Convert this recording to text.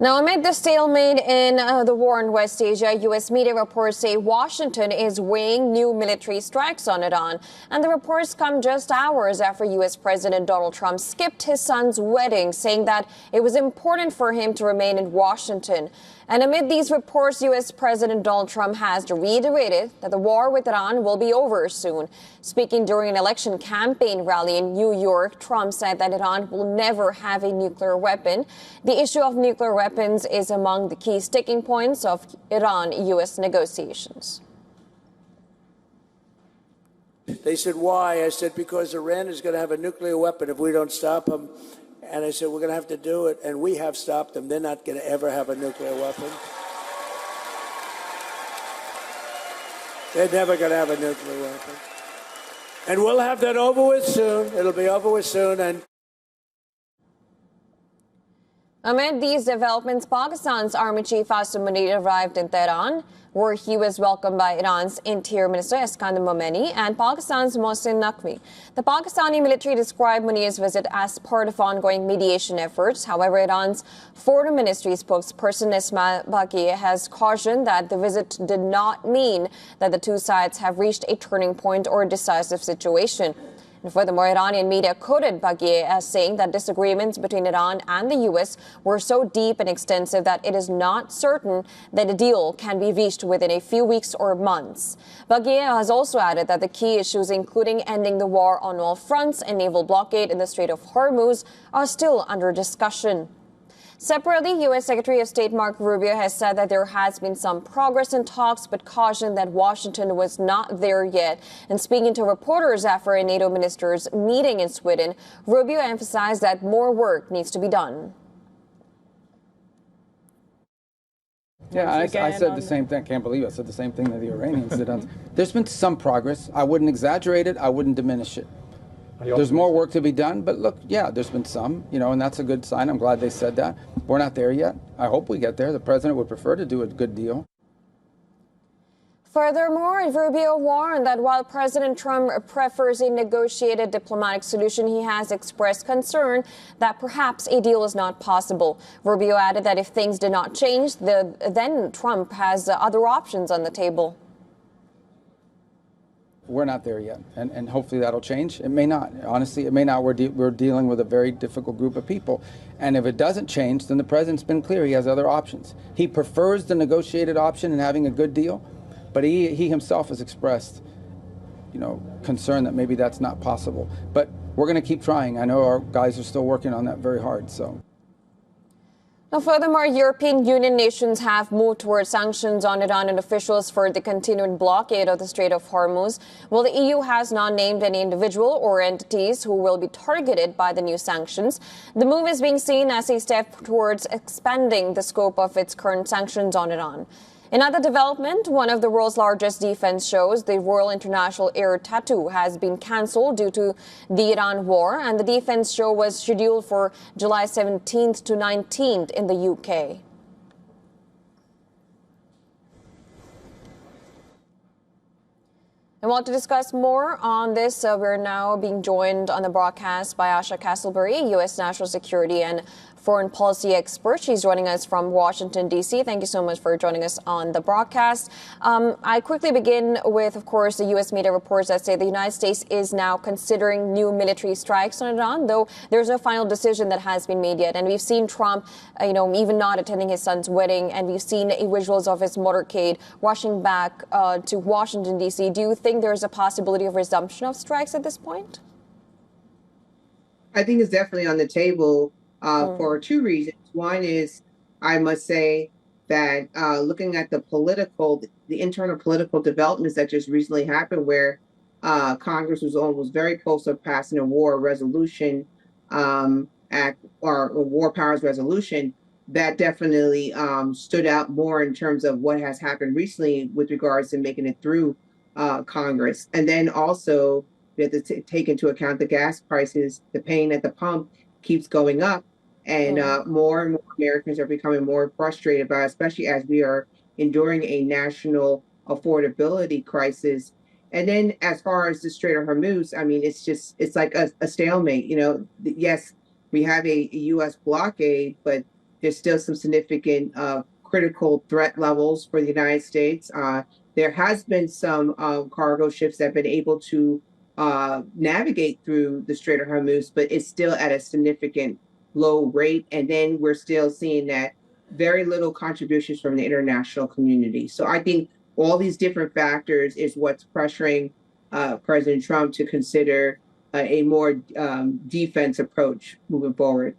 Now, amid the stalemate in the war in West Asia, U.S. media reports say Washington is weighing new military strikes on Iran. And the reports come just hours after U.S. President Donald Trump skipped his son's wedding, saying that it was important for him to remain in Washington. And amid these reports, U.S. President Donald Trump has reiterated that the war with Iran will be over soon. Speaking during an election campaign rally in New York, Trump said that Iran will never have a nuclear weapon. The issue of nuclear weapons is among the key sticking points of Iran-U.S. negotiations. They said, why? I said, because Iran is going to have a nuclear weapon if we don't stop them. And I said, we're going to have to do it. And we have stopped them. They're not going to ever have a nuclear weapon. They're never going to have a nuclear weapon. And we'll have that over with soon. It'll be over with soon. And amid these developments, Pakistan's Army Chief Asim Munir arrived in Tehran, where he was welcomed by Iran's Interior Minister Escalating Iran-US and Pakistan's Mohsin Naqvi. The Pakistani military described Munir's visit as part of ongoing mediation efforts. However, Iran's Foreign Ministry spokesperson Ismail Baqi has cautioned that the visit did not mean that the two sides have reached a turning point or a decisive situation. And furthermore, Iranian media quoted Baqi as saying that disagreements between Iran and the U.S. were so deep and extensive that it is not certain that a deal can be reached within a few weeks or months. Baqi has also added that the key issues, including ending the war on all fronts and naval blockade in the Strait of Hormuz, are still under discussion. Separately, U.S. Secretary of State Marco Rubio has said that there has been some progress in talks, but cautioned that Washington was not there yet. And speaking to reporters after a NATO ministers' meeting in Sweden, Rubio emphasized that more work needs to be done. Yeah, I said the same thing. I can't believe I said the same thing that the Iranians did. There's been some progress. I wouldn't exaggerate it. I wouldn't diminish it. There's more work to be done, but look, yeah, there's been some, and that's a good sign. I'm glad they said that. We're not there yet. I hope we get there. The president would prefer to do a good deal. Furthermore, Rubio warned that while President Trump prefers a negotiated diplomatic solution, he has expressed concern that perhaps a deal is not possible. Rubio added that if things did not change, then Trump has other options on the table. We're not there yet, and hopefully that'll change. It may not. Honestly, it may not. We're dealing with a very difficult group of people. And if it doesn't change, then the president's been clear he has other options. He prefers the negotiated option and having a good deal, but he himself has expressed, concern that maybe that's not possible. But we're going to keep trying. I know our guys are still working on that very hard, so. Now, furthermore, European Union nations have moved towards sanctions on Iran and officials for the continuing blockade of the Strait of Hormuz. Well, the EU has not named any individual or entities who will be targeted by the new sanctions. The move is being seen as a step towards expanding the scope of its current sanctions on Iran. In other development, one of the world's largest defense shows, the Royal International Air Tattoo, has been cancelled due to the Iran war, and the defense show was scheduled for July 17th to 19th in the UK. And to discuss more on this, we're now being joined on the broadcast by Asha Castleberry, U.S. national security and foreign policy expert. She's joining us from Washington, D.C. Thank you so much for joining us on the broadcast. I quickly begin with, of course, the U.S. media reports that say the United States is now considering new military strikes on Iran, though there's no final decision that has been made yet. And we've seen Trump, even not attending his son's wedding, and we've seen visuals of his motorcade rushing back to Washington, D.C. Do you think there's a possibility of resumption of strikes at this point? I think it's definitely on the table. For two reasons. One is, I must say that looking at the internal political developments that just recently happened, where Congress was very close to passing a war resolution act or a war powers resolution, that definitely stood out more in terms of what has happened recently with regards to making it through Congress. And then also, we have to take into account the gas prices. The pain at the pump keeps going up, and more and more Americans are becoming more frustrated about it, especially as we are enduring a national affordability crisis. And then as far as the Strait of Hormuz, I mean, it's like a stalemate. Yes, we have a U.S. blockade, but There's still some significant critical threat levels for the United States. There has been some cargo ships that have been able to navigate through the Strait of Hormuz, but it's still at a significant low rate. And then we're still seeing that very little contributions from the international community. So I think all these different factors is what's pressuring President Trump to consider a more defense approach moving forward.